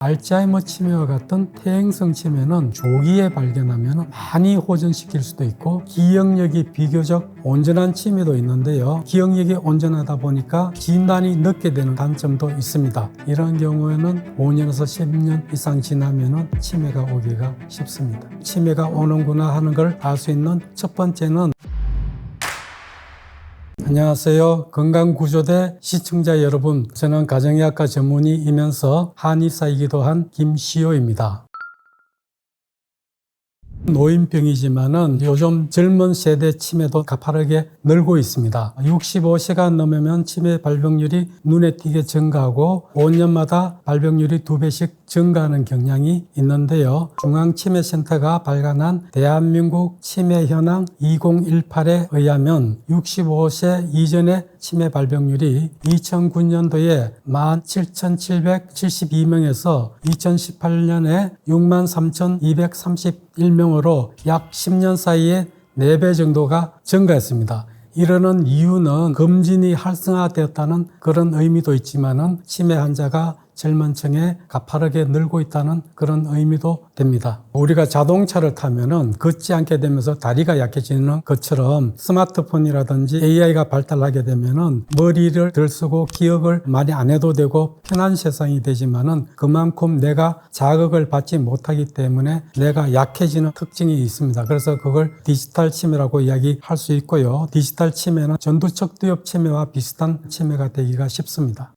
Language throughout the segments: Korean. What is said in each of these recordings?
알츠하이머 치매와 같은 퇴행성 치매는 조기에 발견하면 많이 호전시킬 수도 있고 기억력이 비교적 온전한 치매도 있는데요. 기억력이 온전하다 보니까 진단이 늦게 되는 단점도 있습니다. 이런 경우에는 5년에서 10년 이상 지나면 치매가 오기가 쉽습니다. 치매가 오는구나 하는 걸 알 수 있는 첫 번째는 안녕하세요. 건강구조대 시청자 여러분, 저는 가정의학과 전문의이면서 한의사이기도 한 김시호입니다. 노인병이지만은 요즘 젊은 세대 치매도 가파르게 늘고 있습니다. 65세가 넘으면 치매 발병률이 눈에 띄게 증가하고 5년마다 발병률이 2배씩 증가하는 경향이 있는데요. 중앙치매센터가 발간한 대한민국 치매 현황 2018에 의하면 65세 이전의 치매 발병률이 2009년도에 17,772명에서 2018년에 63,231명으로 약 10년 사이에 4배 정도가 증가했습니다. 이러는 이유는 검진이 활성화되었다는 그런 의미도 있지만은 치매 환자가 젊은 층에 가파르게 늘고 있다는 그런 의미도 됩니다. 우리가 자동차를 타면은 걷지 않게 되면서 다리가 약해지는 것처럼 스마트폰이라든지 AI가 발달하게 되면은 머리를 덜 쓰고 기억을 많이 안 해도 되고 편한 세상이 되지만은 그만큼 내가 자극을 받지 못하기 때문에 내가 약해지는 특징이 있습니다. 그래서 그걸 디지털 치매라고 이야기할 수 있고요. 디지털 치매는 전두척두엽 치매와 비슷한 치매가 되기가 쉽습니다.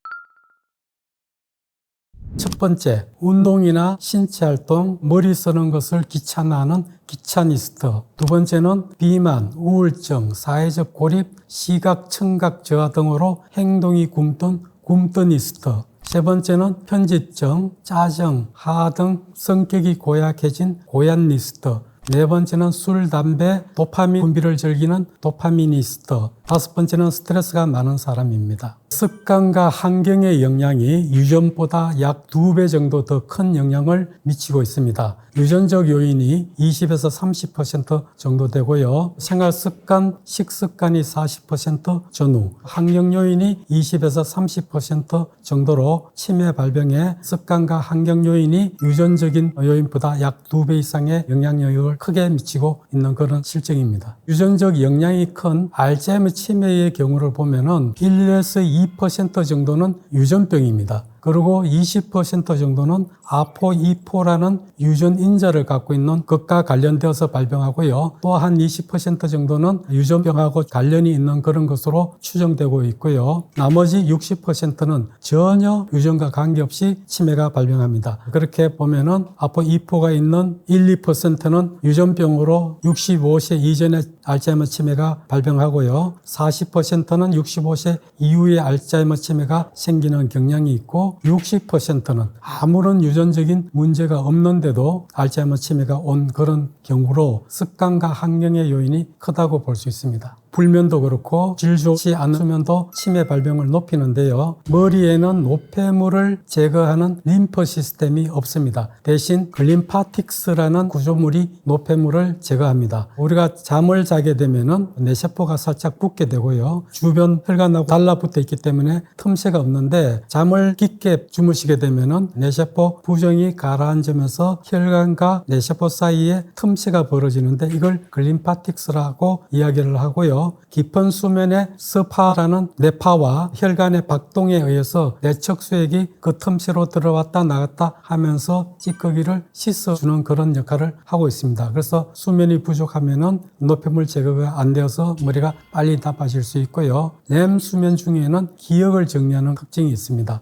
첫 번째, 운동이나 신체활동, 머리 쓰는 것을 귀찮아하는 귀차니스트. 두 번째는 비만, 우울증, 사회적 고립, 시각, 청각 저하 등으로 행동이 굼뜬 굼뜨니스트. 세 번째는 편집증, 짜증, 하등 성격이 고약해진 고얀니스트. 네 번째는 술, 담배, 도파민 분비를 즐기는 도파미니스트. 다섯 번째는 스트레스가 많은 사람입니다. 습관과 환경의 영향이 유전보다 약 2배 정도 더 큰 영향을 미치고 있습니다. 유전적 요인이 20에서 30% 정도 되고요. 생활습관, 식습관이 40% 전후, 환경 요인이 20에서 30% 정도로 치매 발병에 습관과 환경 요인이 유전적인 요인보다 약 2배 이상의 영향력을 크게 미치고 있는 그런 실정입니다. 유전적 영향이 큰 알츠하이머 치매의 경우를 보면은 1에서 2% 정도는 유전병입니다. 그리고 20% 정도는 아포2포라는 유전 인자를 갖고 있는 것과 관련되어서 발병하고요. 또 한 20% 정도는 유전병하고 관련이 있는 그런 것으로 추정되고 있고요. 나머지 60%는 전혀 유전과 관계없이 치매가 발병합니다. 그렇게 보면은 아포2포가 있는 1, 2%는 유전병으로 65세 이전의 알츠하이머 치매가 발병하고요. 40%는 65세 이후에 알츠하이머 치매가 생기는 경향이 있고 60%는 아무런 유전적인 문제가 없는데도 알츠하이머 치매가 온 그런 경우로 습관과 환경의 요인이 크다고 볼 수 있습니다. 불면도 그렇고 질 좋지 않은 수면도 치매 발병을 높이는데요. 머리에는 노폐물을 제거하는 림프 시스템이 없습니다. 대신 글림파틱스라는 구조물이 노폐물을 제거합니다. 우리가 잠을 자게 되면은 뇌세포가 살짝 붓게 되고요. 주변 혈관하고 달라붙어 있기 때문에 틈새가 없는데 잠을 깊게 주무시게 되면은 뇌세포 부종이 가라앉으면서 혈관과 뇌세포 사이에 틈새가 벌어지는데 이걸 글림파틱스라고 이야기를 하고요. 깊은 수면의 스파라는 뇌파와 혈관의 박동에 의해서 뇌척수액이 그 틈새로 들어왔다 나갔다 하면서 찌꺼기를 씻어주는 그런 역할을 하고 있습니다. 그래서 수면이 부족하면은 노폐물 제거가 안 되어서 머리가 빨리 나빠질 수 있고요. 렘 수면 중에는 기억을 정리하는 특징이 있습니다.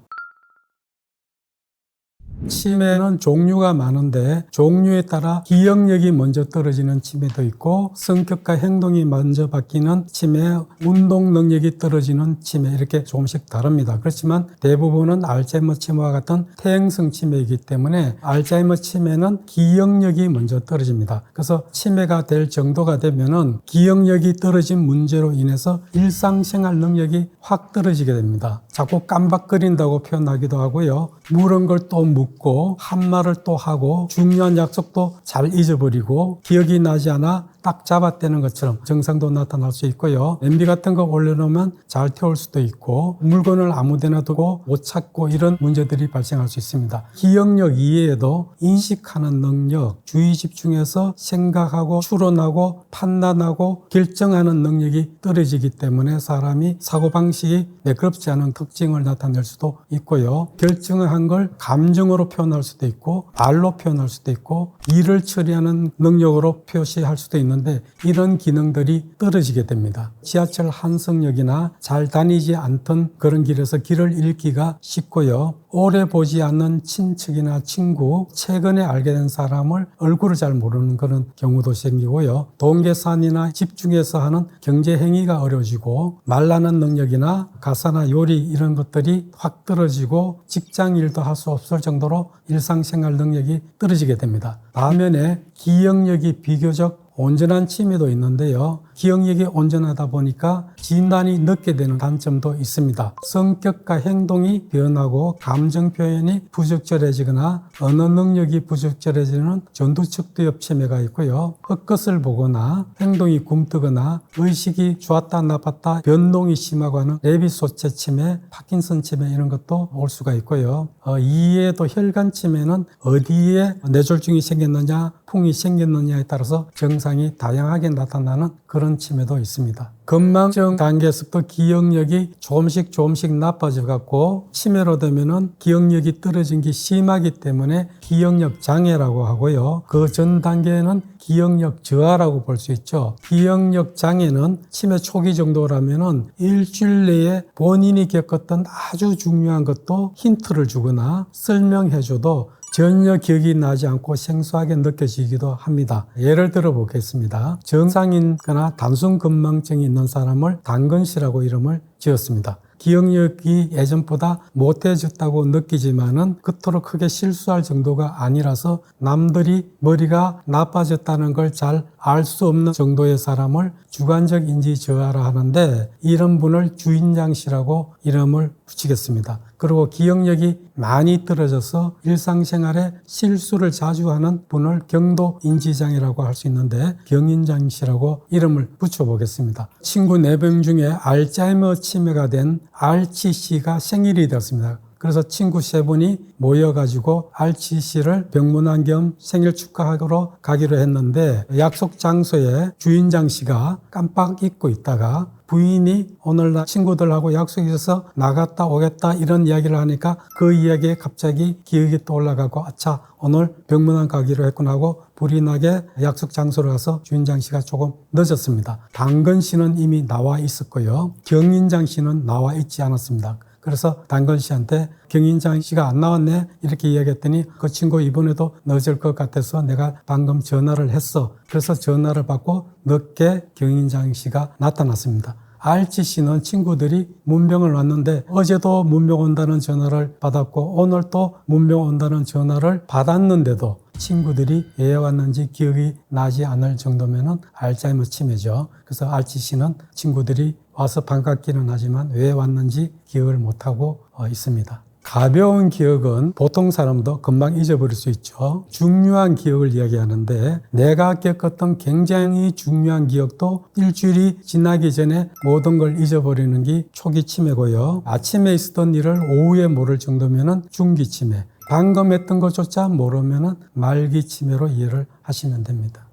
치매는 종류가 많은데 종류에 따라 기억력이 먼저 떨어지는 치매도 있고 성격과 행동이 먼저 바뀌는 치매, 운동 능력이 떨어지는 치매 이렇게 조금씩 다릅니다. 그렇지만 대부분은 알츠하이머 치매와 같은 퇴행성 치매이기 때문에 알츠하이머 치매는 기억력이 먼저 떨어집니다. 그래서 치매가 될 정도가 되면은 기억력이 떨어진 문제로 인해서 일상생활 능력이 확 떨어지게 됩니다. 자꾸 깜박거린다고 표현하기도 하고요. 물은 걸 또 묻고 한 말을 또 하고 중요한 약속도 잘 잊어버리고 기억이 나지 않아 딱 잡아떼는 것처럼 증상도 나타날 수 있고요. 냄비 같은 거 올려놓으면 잘 태울 수도 있고 물건을 아무데나 두고 못 찾고 이런 문제들이 발생할 수 있습니다. 기억력 이외에도 인식하는 능력, 주의 집중해서 생각하고 추론하고 판단하고 결정하는 능력이 떨어지기 때문에 사람이 사고방식이 매끄럽지 않은 특징을 나타낼 수도 있고요. 결정한 걸 감정으로 표현할 수도 있고 말로 표현할 수도 있고 일을 처리하는 능력으로 표시할 수도 있는데 이런 기능들이 떨어지게 됩니다. 지하철 한성역이나 잘 다니지 않던 그런 길에서 길을 잃기가 쉽고요. 오래 보지 않는 친척이나 친구, 최근에 알게 된 사람을 얼굴을 잘 모르는 그런 경우도 생기고요. 돈 계산이나 집중해서 하는 경제 행위가 어려워지고 말하는 능력이나 가사나 요리 이런 것들이 확 떨어지고 직장 일도 할 수 없을 정도로 일상생활 능력이 떨어지게 됩니다. 반면에 기억력이 비교적 온전한 치매도 있는데요. 기억력이 온전하다 보니까 진단이 늦게 되는 단점도 있습니다. 성격과 행동이 변하고 감정 표현이 부적절해지거나 언어 능력이 부적절해지는 전두척두엽 치매가 있고요. 헛것을 보거나 행동이 굼뜨거나 의식이 좋았다 나빴다 변동이 심하고 하는 레비소체 치매, 파킨슨 치매 이런 것도 올 수가 있고요. 이외에도 혈관 치매는 어디에 뇌졸중이 생겼느냐, 풍이 생겼느냐에 따라서 증상이 다양하게 나타나는 그런 치매도 있습니다. 건망증 단계에서부터 기억력이 조금씩 나빠져 갖고 치매로 되면은 기억력이 떨어진 게 심하기 때문에 기억력 장애라고 하고요. 그 전 단계에는 기억력 저하라고 볼 수 있죠. 기억력 장애는 치매 초기 정도라면은 일주일 내에 본인이 겪었던 아주 중요한 것도 힌트를 주거나 설명해 줘도 전혀 기억이 나지 않고 생소하게 느껴지기도 합니다. 예를 들어 보겠습니다. 정상이거나 단순 건망증이 있는 사람을 당근씨라고 이름을 지었습니다. 기억력이 예전보다 못해졌다고 느끼지만은 그토록 크게 실수할 정도가 아니라서 남들이 머리가 나빠졌다는 걸 잘 알 수 없는 정도의 사람을 주관적 인지 저하라 하는데 이런 분을 주인장 씨라고 이름을 붙이겠습니다. 그리고 기억력이 많이 떨어져서 일상생활에 실수를 자주 하는 분을 경도 인지장애라고 할 수 있는데 경인장 씨라고 이름을 붙여보겠습니다. 친구 4명 중에 알츠하이머 치매가 된 알치 씨가 생일이 되었습니다. 그래서 친구 3분이 모여가지고 알치 씨를 병문안 겸 생일 축하하러 가기로 했는데 약속 장소에 주인장 씨가 깜빡 잊고 있다가 부인이 오늘 나 친구들하고 약속이 있어서 나갔다 오겠다 이런 이야기를 하니까 그 이야기에 갑자기 기억이 떠올라가고 아차 오늘 병문안 가기로 했구나 하고 불이 나게 약속 장소로 가서 주인장 씨가 조금 늦었습니다. 당근 씨는 이미 나와 있었고요. 경인장 씨는 나와 있지 않았습니다. 그래서 당근 씨한테 경인장 씨가 안 나왔네 이렇게 이야기했더니 그 친구 이번에도 늦을 것 같아서 내가 방금 전화를 했어. 그래서 전화를 받고 늦게 경인장 씨가 나타났습니다. 알치 씨는 친구들이 문병을 왔는데 어제도 문병 온다는 전화를 받았고 오늘 또 문병 온다는 전화를 받았는데도 친구들이 왜 왔는지 기억이 나지 않을 정도면은 알츠하이머 치매죠. 그래서 알치 씨는 친구들이 와서 반갑기는 하지만 왜 왔는지 기억을 못하고 있습니다. 가벼운 기억은 보통 사람도 금방 잊어버릴 수 있죠. 중요한 기억을 이야기하는데 내가 겪었던 굉장히 중요한 기억도 일주일이 지나기 전에 모든 걸 잊어버리는 게 초기 치매고요. 아침에 있었던 일을 오후에 모를 정도면은 중기 치매. 방금 했던 것조차 모르면은 말기 치매로 이해를 하시면 됩니다.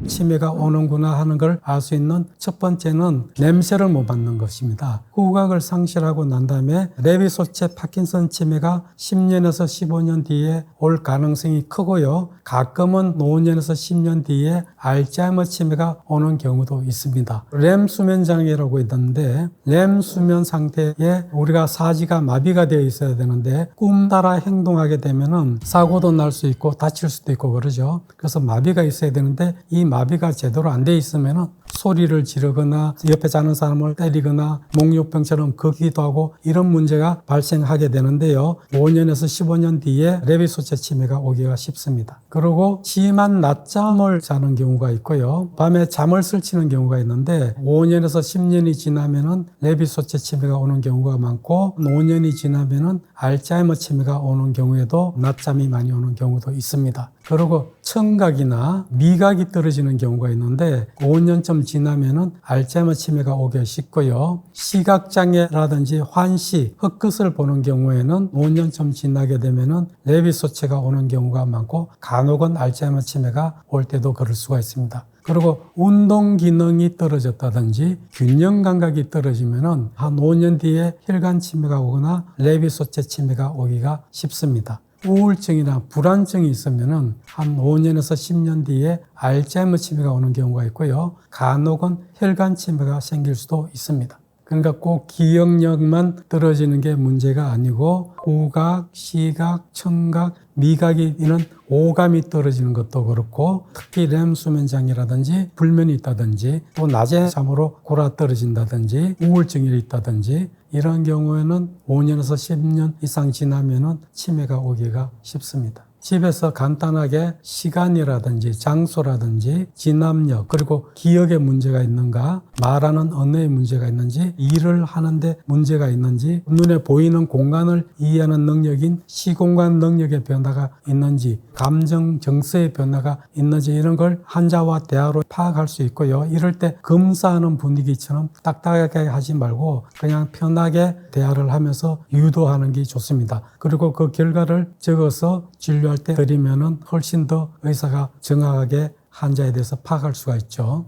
치매가 오는구나 하는 걸 알 수 있는 첫 번째는 냄새를 못 맡는 것입니다. 후각을 상실하고 난 다음에 레비소체 파킨슨 치매가 10년에서 15년 뒤에 올 가능성이 크고요. 가끔은 5년에서 10년 뒤에 알츠하이머 치매가 오는 경우도 있습니다. 렘 수면 장애라고 있는데 렘 수면 상태에 우리가 사지가 마비가 되어 있어야 되는데 꿈 따라 행동하게 되면은 사고도 날 수 있고 다칠 수도 있고 그러죠. 그래서 마비가 있어야 되는데 이 마비가 제대로 안 돼 있으면은 소리를 지르거나 옆에 자는 사람을 때리거나 목욕병처럼 걷기도 하고 이런 문제가 발생하게 되는데요. 5년에서 15년 뒤에 레비소체 치매가 오기가 쉽습니다. 그리고 심한 낮잠을 자는 경우가 있고요. 밤에 잠을 설치는 경우가 있는데 5년에서 10년이 지나면은 레비소체 치매가 오는 경우가 많고 5년이 지나면은 알츠하이머 치매가 오는 경우에도 낮잠이 많이 오는 경우도 있습니다. 그리고 청각이나 미각이 떨어지는 경우가 있는데 5년쯤 지나면은 알츠하이머 치매가 오기 쉽고요. 시각장애라든지 환시, 헛것을 보는 경우에는 5년쯤 지나게 되면은 레비소체가 오는 경우가 많고 간혹은 알츠하이머 치매가 올 때도 그럴 수가 있습니다. 그리고 운동 기능이 떨어졌다든지 균형 감각이 떨어지면은 한 5년 뒤에 혈관 치매가 오거나 레비소체 치매가 오기가 쉽습니다. 우울증이나 불안증이 있으면은 한 5년에서 10년 뒤에 알츠하이머 치매가 오는 경우가 있고요. 간혹은 혈관 치매가 생길 수도 있습니다. 그러니까 꼭 기억력만 떨어지는 게 문제가 아니고 후각, 시각, 청각, 미각이 있는 오감이 떨어지는 것도 그렇고 특히 렘 수면장애라든지 불면이 있다든지 또 낮에 잠으로 골아 떨어진다든지 우울증이 있다든지 이런 경우에는 5년에서 10년 이상 지나면은 치매가 오기가 쉽습니다. 집에서 간단하게 시간이라든지 장소라든지 진압력 그리고 기억에 문제가 있는가 말하는 언어에 문제가 있는지 일을 하는데 문제가 있는지 눈에 보이는 공간을 이해하는 능력인 시공간 능력의 변화가 있는지 감정 정서의 변화가 있는지 이런 걸 환자와 대화로 파악할 수 있고요. 이럴 때 검사하는 분위기처럼 딱딱하게 하지 말고 그냥 편하게 대화를 하면서 유도하는 게 좋습니다. 그리고 그 결과를 적어서 진료할 때 드리면은 훨씬 더 의사가 정확하게 환자에 대해서 파악할 수가 있죠.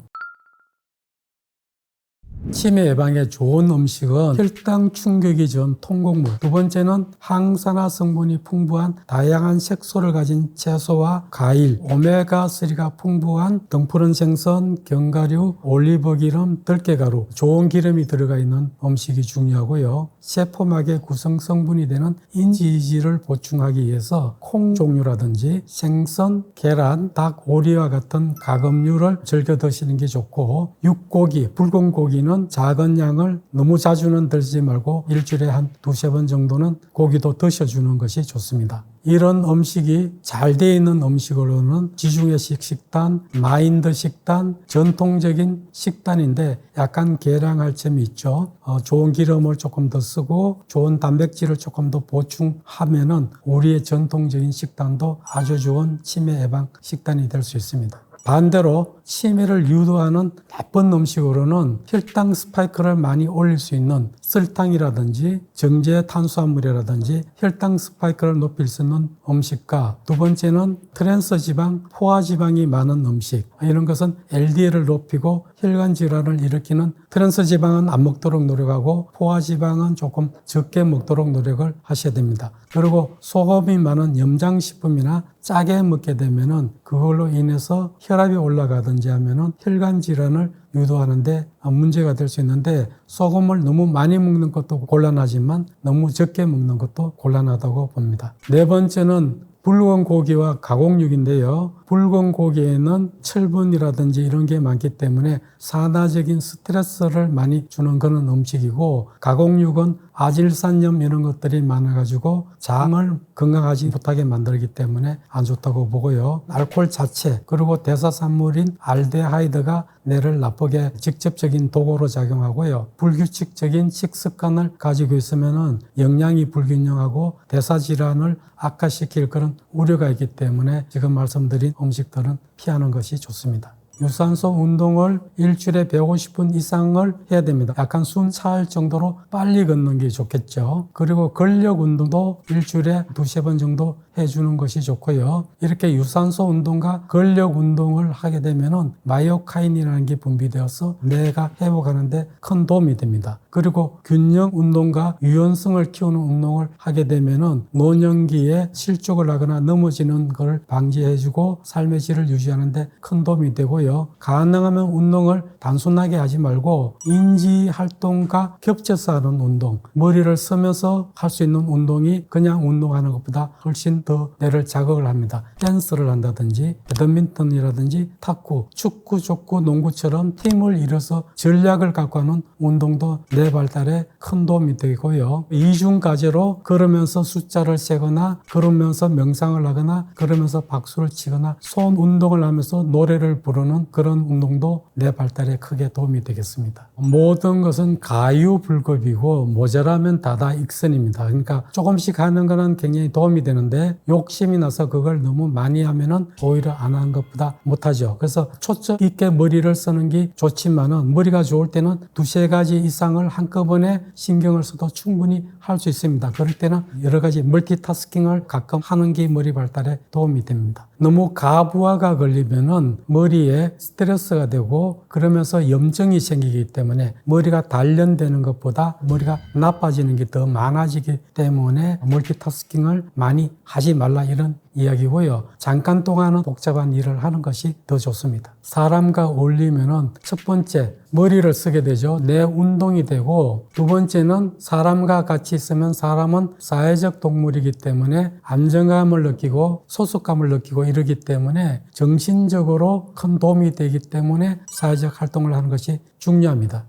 치매 예방에 좋은 음식은 혈당 충격이 전 통곡물, 두 번째는 항산화 성분이 풍부한 다양한 색소를 가진 채소와 과일, 오메가3가 풍부한 등푸른 생선, 견과류, 올리브기름, 들깨가루, 좋은 기름이 들어가 있는 음식이 중요하고요. 세포막의 구성 성분이 되는 인지질을 보충하기 위해서 콩 종류라든지 생선, 계란, 닭, 오리와 같은 가금류를 즐겨 드시는 게 좋고 육고기, 붉은 고기는 작은 양을 너무 자주는 드시지 말고 일주일에 한 두세 번 정도는 고기도 드셔주는 것이 좋습니다. 이런 음식이 잘 되어 있는 음식으로는 지중해식 식단, 마인드 식단, 전통적인 식단인데 약간 개량할 점이 있죠. 좋은 기름을 조금 더 쓰고 좋은 단백질을 조금 더 보충하면은 우리의 전통적인 식단도 아주 좋은 치매 예방 식단이 될 수 있습니다. 반대로 치매를 유도하는 나쁜 음식으로는 혈당 스파이크를 많이 올릴 수 있는 설탕이라든지 정제 탄수화물이라든지 혈당 스파이크를 높일 수 있는 음식과 두 번째는 트랜스 지방, 포화 지방이 많은 음식 이런 것은 LDL을 높이고 혈관 질환을 일으키는 트랜스 지방은 안 먹도록 노력하고 포화 지방은 조금 적게 먹도록 노력을 하셔야 됩니다. 그리고 소금이 많은 염장식품이나 짜게 먹게 되면은 그걸로 인해서 혈압이 올라가든지 하면은 혈관 질환을 유도하는데 문제가 될 수 있는데 소금을 너무 많이 먹는 것도 곤란하지만 너무 적게 먹는 것도 곤란하다고 봅니다. 네 번째는 붉은 고기와 가공육인데요. 붉은 고기에는 철분이라든지 이런 게 많기 때문에 산화적인 스트레스를 많이 주는 그런 음식이고 가공육은 아질산염 이런 것들이 많아가지고 장을 건강하지 못하게 만들기 때문에 안 좋다고 보고요. 알코올 자체 그리고 대사산물인 알데하이드가 뇌를 나쁘게 직접적인 도구로 작용하고요. 불규칙적인 식습관을 가지고 있으면은 영양이 불균형하고 대사질환을 악화시킬 그런 우려가 있기 때문에 지금 말씀드린 음식들은 피하는 것이 좋습니다. 유산소 운동을 일주일에 150분 이상을 해야 됩니다. 약간 숨 차올 정도로 빨리 걷는 게 좋겠죠. 그리고 근력 운동도 일주일에 두세 번 정도 해주는 것이 좋고요. 이렇게 유산소 운동과 근력 운동을 하게 되면은 마이오카인이라는 게 분비되어서 뇌가 회복하는데 큰 도움이 됩니다. 그리고 균형 운동과 유연성을 키우는 운동을 하게 되면은 노년기에 실족을 하거나 넘어지는 걸 방지해주고 삶의 질을 유지하는데 큰 도움이 되고요. 가능하면 운동을 단순하게 하지 말고 인지 활동과 겹쳐서 하는 운동, 머리를 쓰면서 할 수 있는 운동이 그냥 운동하는 것보다 훨씬 하면 더 뇌를 자극을 합니다. 댄스를 한다든지 배드민턴이라든지 탁구, 축구, 족구, 농구처럼 팀을 이뤄서 전략을 갖고 하는 운동도 뇌 발달에 큰 도움이 되고요. 이중과제로 걸으면서 숫자를 세거나 걸으면서 명상을 하거나 걸으면서 박수를 치거나 손 운동을 하면서 노래를 부르는 그런 운동도 뇌 발달에 크게 도움이 되겠습니다. 모든 것은 가유불급이고 모자라면 다다익선입니다. 그러니까 조금씩 하는 거는 굉장히 도움이 되는데 욕심이 나서 그걸 너무 많이 하면은 오히려 안 하는 것보다 못하죠. 그래서 초점 있게 머리를 쓰는 게 좋지만은 머리가 좋을 때는 두세 가지 이상을 한꺼번에 신경을 써도 충분히 할 수 있습니다. 그럴 때는 여러 가지 멀티타스킹을 가끔 하는 게 머리 발달에 도움이 됩니다. 너무 가부하가 걸리면은 머리에 스트레스가 되고 그러면서 염증이 생기기 때문에 머리가 단련되는 것보다 머리가 나빠지는 게 더 많아지기 때문에 멀티타스킹을 많이 하지 말라 이런 이야기고요. 잠깐 동안은 복잡한 일을 하는 것이 더 좋습니다. 사람과 어울리면은 첫 번째 머리를 쓰게 되죠. 뇌 운동이 되고 두 번째는 사람과 같이 있으면 사람은 사회적 동물이기 때문에 안정감을 느끼고 소속감을 느끼고 이러기 때문에 정신적으로 큰 도움이 되기 때문에 사회적 활동을 하는 것이 중요합니다.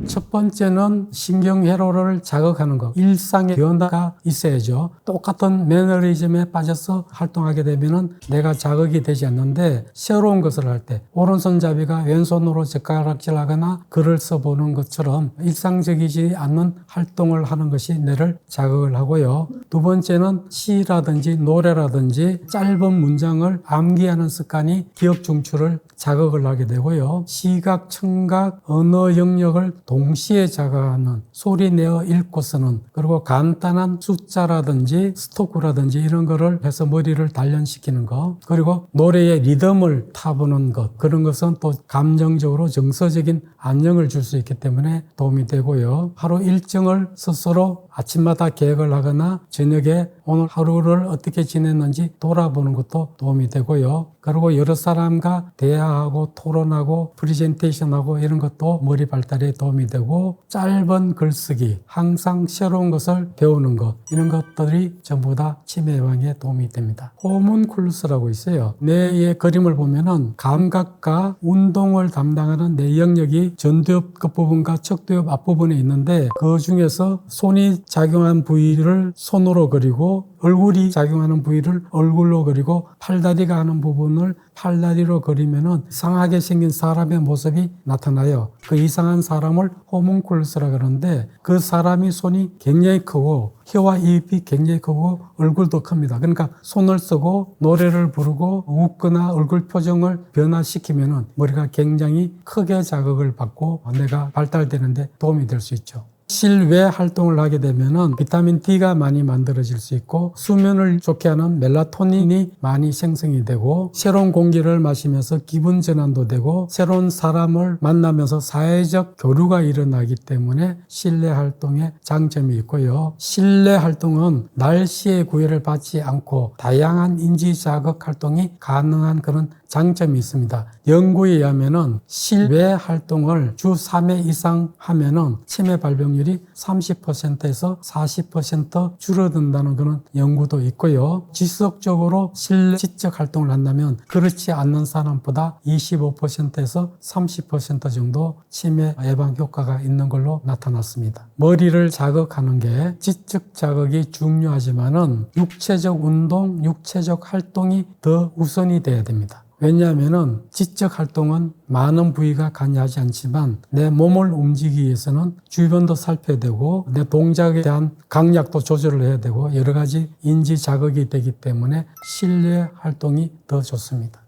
첫 번째는 신경회로를 자극하는 것. 일상의 변화가 있어야죠. 똑같은 매너리즘에 빠져서 활동하게 되면은 내가 자극이 되지 않는데 새로운 것을 할 때 오른손잡이가 왼손으로 젓가락질 하거나 글을 써보는 것처럼 일상적이지 않는 활동을 하는 것이 뇌를 자극을 하고요. 두 번째는 시라든지 노래라든지 짧은 문장을 암기하는 습관이 기억 중추를 자극을 하게 되고요. 시각, 청각, 언어 영역을 동시에 자극하는 소리 내어 읽고 쓰는 그리고 간단한 숫자라든지 스토크라든지 이런 거를 해서 머리를 단련시키는 것 그리고 노래의 리듬을 타보는 것 그런 것은 또 감정적으로 정서적인 안정을 줄 수 있기 때문에 도움이 되고요. 하루 일정을 스스로 아침마다 계획을 하거나 저녁에 오늘 하루를 어떻게 지냈는지 돌아보는 것도 도움이 되고요. 그리고 여러 사람과 대화하고 토론하고 프레젠테이션하고 이런 것도 머리 발달에 도움이 되고 짧은 글쓰기, 항상 새로운 것을 배우는 것 이런 것들이 전부 다 치매 예방에 도움이 됩니다. 호문쿨루스라고 있어요. 뇌의 그림을 보면은 감각과 운동을 담당하는 뇌 영역이 전두엽 끝부분과 척두엽 앞부분에 있는데 그 중에서 손이 작용한 부위를 손으로 그리고 얼굴이 작용하는 부위를 얼굴로 그리고 팔다리가 하는 부분을 팔다리로 그리면은 이상하게 생긴 사람의 모습이 나타나요. 그 이상한 사람을 호문쿨루스라 그러는데 그 사람이 손이 굉장히 크고 혀와 입이 굉장히 크고 얼굴도 큽니다. 그러니까 손을 쓰고 노래를 부르고 웃거나 얼굴 표정을 변화시키면은 머리가 굉장히 크게 자극을 받고 뇌가 발달되는데 도움이 될 수 있죠. 실외 활동을 하게 되면은 비타민 D가 많이 만들어질 수 있고 수면을 좋게 하는 멜라토닌이 많이 생성이 되고 새로운 공기를 마시면서 기분 전환도 되고 새로운 사람을 만나면서 사회적 교류가 일어나기 때문에 실내 활동에 장점이 있고요. 실내 활동은 날씨의 구애를 받지 않고 다양한 인지 자극 활동이 가능한 그런 장점이 있습니다. 연구에 의하면은 실외 활동을 주 3회 이상 하면은 치매 발병률이 30%에서 40% 줄어든다는 그런 연구도 있고요. 지속적으로 실내 지적 활동을 한다면 그렇지 않는 사람보다 25%에서 30% 정도 치매 예방 효과가 있는 걸로 나타났습니다. 머리를 자극하는 게 지적 자극이 중요하지만은 육체적 운동, 육체적 활동이 더 우선이 돼야 됩니다. 왜냐하면은 지적 활동은 많은 부위가 관여하지 않지만 내 몸을 움직이기 위해서는 주변도 살펴야 되고 내 동작에 대한 강약도 조절을 해야 되고 여러 가지 인지 자극이 되기 때문에 실내 활동이 더 좋습니다.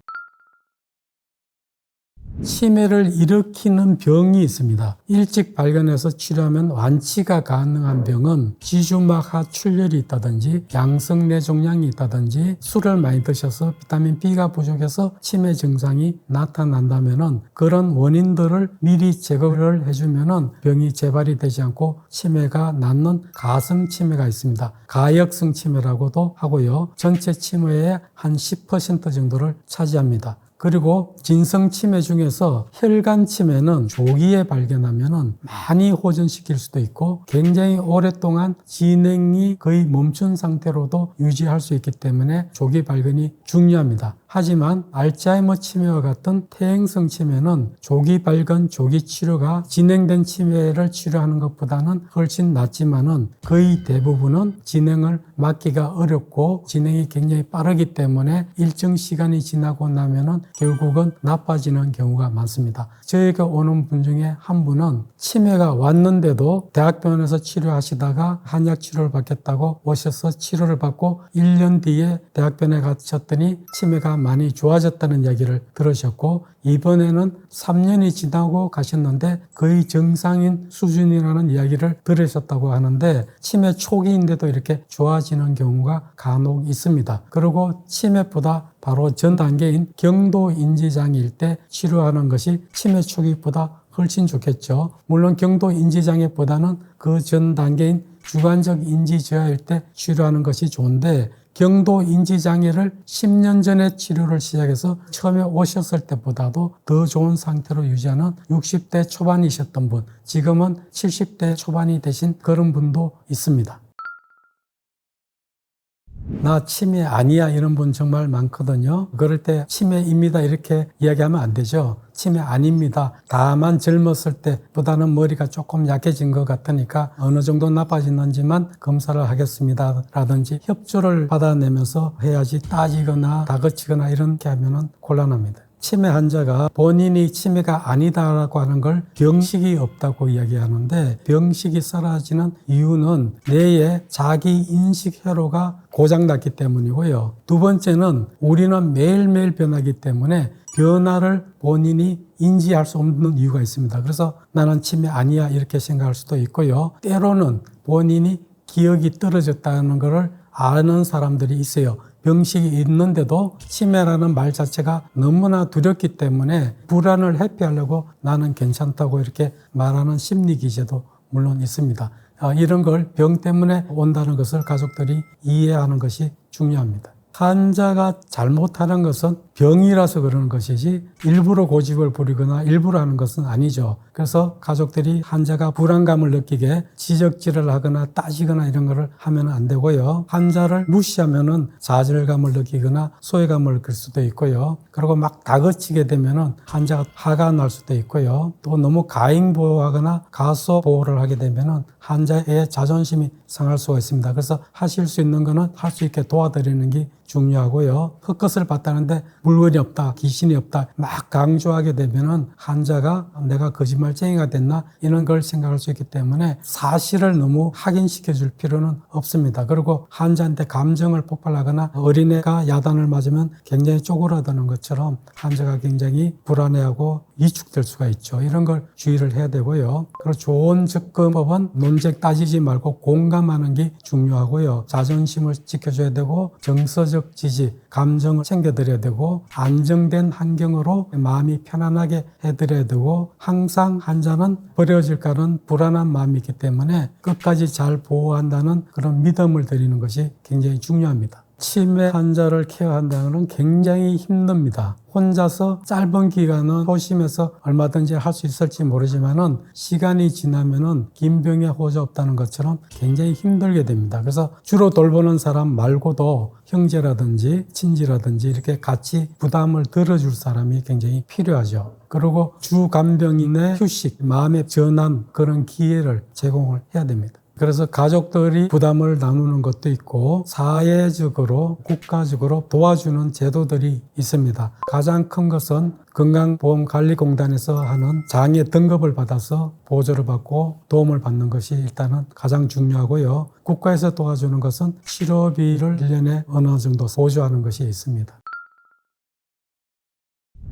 치매를 일으키는 병이 있습니다. 일찍 발견해서 치료하면 완치가 가능한 병은 지주막하 출혈이 있다든지 양성뇌종양이 있다든지 술을 많이 드셔서 비타민 B가 부족해서 치매 증상이 나타난다면은 그런 원인들을 미리 제거를 해주면은 병이 재발이 되지 않고 치매가 낫는 가성 치매가 있습니다. 가역성 치매라고도 하고요. 전체 치매의 한 10% 정도를 차지합니다. 그리고 진성 치매 중에서 혈관 치매는 조기에 발견하면 많이 호전시킬 수도 있고 굉장히 오랫동안 진행이 거의 멈춘 상태로도 유지할 수 있기 때문에 조기 발견이 중요합니다. 하지만 알츠하이머 치매와 같은 퇴행성 치매는 조기 발견, 조기 치료가 진행된 치매를 치료하는 것보다는 훨씬 낫지만은 거의 대부분은 진행을 막기가 어렵고 진행이 굉장히 빠르기 때문에 일정 시간이 지나고 나면은 결국은 나빠지는 경우가 많습니다. 저에게 오는 분 중에 한 분은 치매가 왔는데도 대학병원에서 치료하시다가 한약 치료를 받겠다고 오셔서 치료를 받고 1년 뒤에 대학병원에 가셨더니 치매가 많이 좋아졌다는 이야기를 들으셨고 이번에는 3년이 지나고 가셨는데 거의 정상인 수준이라는 이야기를 들으셨다고 하는데 치매 초기인데도 이렇게 좋아지는 경우가 간혹 있습니다. 그리고 치매보다 바로 전 단계인 경도인지장애일 때 치료하는 것이 치매 초기보다 훨씬 좋겠죠. 물론 경도인지장애보다는 그 전 단계인 주관적 인지저하일 때 치료하는 것이 좋은데 경도인지장애를 10년 전에 치료를 시작해서 처음에 오셨을 때보다도 더 좋은 상태로 유지하는 60대 초반이셨던 분, 지금은 70대 초반이 되신 그런 분도 있습니다. 나 치매 아니야 이런 분 정말 많거든요. 그럴 때 치매입니다 이렇게 이야기하면 안 되죠. 치매 아닙니다. 다만 젊었을 때보다는 머리가 조금 약해진 것 같으니까 어느 정도 나빠졌는지만 검사를 하겠습니다 라든지 협조를 받아내면서 해야지 따지거나 다그치거나 이렇게 하면 곤란합니다. 치매 환자가 본인이 치매가 아니다라고 하는 걸 병식이 없다고 이야기하는데 병식이 사라지는 이유는 뇌의 자기 인식 회로가 고장났기 때문이고요. 두 번째는 우리는 매일매일 변하기 때문에 변화를 본인이 인지할 수 없는 이유가 있습니다. 그래서 나는 치매 아니야 이렇게 생각할 수도 있고요. 때로는 본인이 기억이 떨어졌다는 것을 아는 사람들이 있어요. 병식이 있는데도 치매라는 말 자체가 너무나 두렵기 때문에 불안을 회피하려고 나는 괜찮다고 이렇게 말하는 심리 기제도 물론 있습니다. 이런 걸 병 때문에 온다는 것을 가족들이 이해하는 것이 중요합니다. 환자가 잘못하는 것은 병이라서 그러는 것이지 일부러 고집을 부리거나 일부러 하는 것은 아니죠. 그래서 가족들이 환자가 불안감을 느끼게 지적질을 하거나 따지거나 이런 거를 하면 안 되고요. 환자를 무시하면은 좌절감을 느끼거나 소외감을 느낄 수도 있고요. 그리고 막 다그치게 되면은 환자가 화가 날 수도 있고요. 또 너무 가행 보호하거나 가소 보호를 하게 되면은 환자의 자존심이 상할 수가 있습니다. 그래서 하실 수 있는 거는 할 수 있게 도와드리는 게 중요하고요. 헛것을 봤다는데 물건이 없다, 귀신이 없다 막 강조하게 되면은 환자가 내가 거짓말쟁이가 됐나 이런 걸 생각할 수 있기 때문에 사실을 너무 확인시켜 줄 필요는 없습니다. 그리고 환자한테 감정을 폭발하거나 어린애가 야단을 맞으면 굉장히 쪼그라드는 것처럼 환자가 굉장히 불안해하고 위축될 수가 있죠. 이런 걸 주의를 해야 되고요. 그리고 좋은 접근법은 논쟁 따지지 말고 공감하는 게 중요하고요. 자존심을 지켜줘야 되고 정서적 지지, 감정을 챙겨드려야 되고 안정된 환경으로 마음이 편안하게 해드려야 되고 항상 환자는 버려질까는 불안한 마음이 있기 때문에 끝까지 잘 보호한다는 그런 믿음을 드리는 것이 굉장히 중요합니다. 치매 환자를 케어한다는 건 굉장히 힘듭니다. 혼자서 짧은 기간은 소심해서 얼마든지 할 수 있을지 모르지만은 시간이 지나면은 긴 병에 호소 없다는 것처럼 굉장히 힘들게 됩니다. 그래서 주로 돌보는 사람 말고도 형제라든지 친지라든지 이렇게 같이 부담을 덜어줄 사람이 굉장히 필요하죠. 그리고 주 간병인의 휴식, 마음의 전환 그런 기회를 제공을 해야 됩니다. 그래서 가족들이 부담을 나누는 것도 있고 사회적으로 국가적으로 도와주는 제도들이 있습니다. 가장 큰 것은 건강보험관리공단에서 하는 장애 등급을 받아서 보조를 받고 도움을 받는 것이 일단은 가장 중요하고요. 국가에서 도와주는 것은 치료비를 1년에 어느 정도 보조하는 것이 있습니다.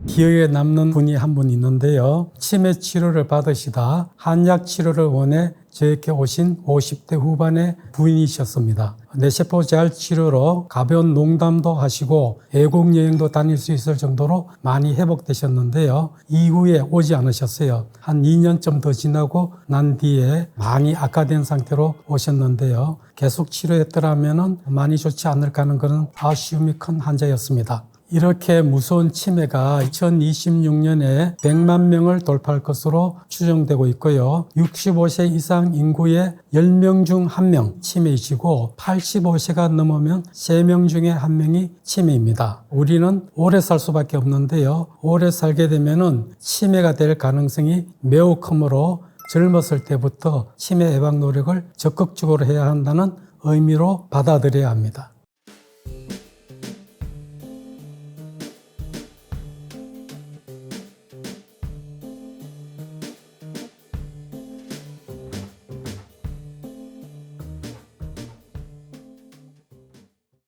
기억에 남는 분이 한 분 있는데요. 치매 치료를 받으시다 한약 치료를 원해 저에게 오신 50대 후반의 부인이셨습니다. 뇌세포 재활 치료로 가벼운 농담도 하시고 외국 여행도 다닐 수 있을 정도로 많이 회복되셨는데요. 이후에 오지 않으셨어요. 한 2년쯤 더 지나고 난 뒤에 많이 악화된 상태로 오셨는데요. 계속 치료했더라면 많이 좋지 않을까 하는 그런 아쉬움이 큰 환자였습니다. 이렇게 무서운 치매가 2026년에 100만 명을 돌파할 것으로 추정되고 있고요. 65세 이상 인구의 10명 중 1명 치매이시고 85세가 넘으면 3명 중에 1명이 치매입니다. 우리는 오래 살 수밖에 없는데요. 오래 살게 되면은 치매가 될 가능성이 매우 크므로 젊었을 때부터 치매 예방 노력을 적극적으로 해야 한다는 의미로 받아들여야 합니다.